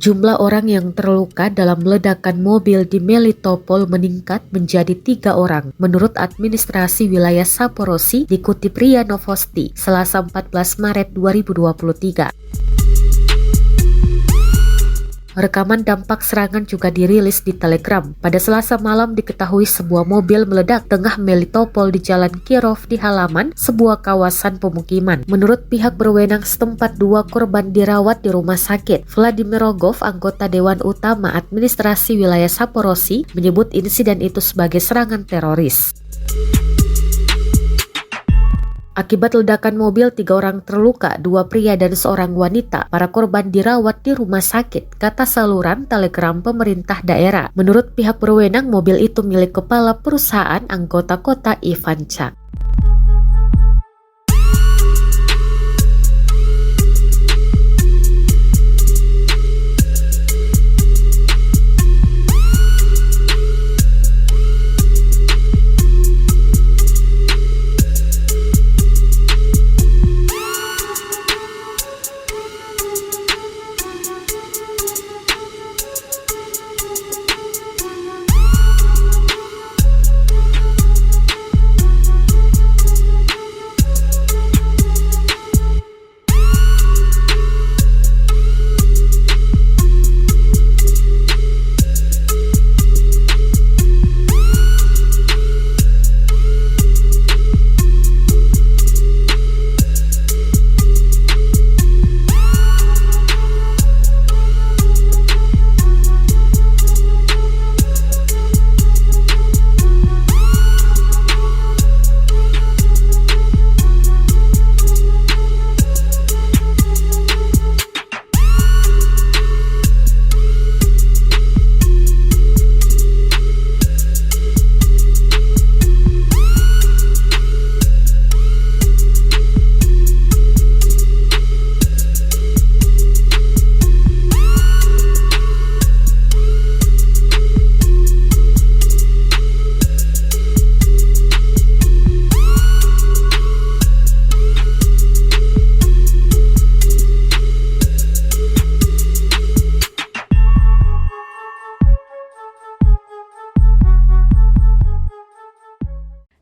Jumlah orang yang terluka dalam ledakan mobil di Melitopol meningkat menjadi 3 orang, menurut administrasi wilayah Zaporozhye dikutip RIA Novosti, Selasa 14 Maret 2023. Rekaman dampak serangan juga dirilis di Telegram. Pada Selasa malam diketahui sebuah mobil meledak tengah Melitopol di Jalan Kirov di halaman sebuah kawasan pemukiman. Menurut pihak berwenang setempat, 2 korban dirawat di rumah sakit. Vladimir Rogov, anggota Dewan Utama Administrasi Wilayah Zaporozhye, menyebut insiden itu sebagai serangan teroris. Akibat ledakan mobil, 3 orang terluka, 2 pria dan seorang wanita. Para korban dirawat di rumah sakit, kata saluran Telegram pemerintah daerah. Menurut pihak berwenang, mobil itu milik kepala perusahaan anggota kota Ivanchak.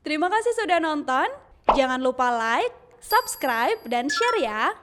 Terima kasih sudah nonton. Jangan lupa like, subscribe, dan share ya.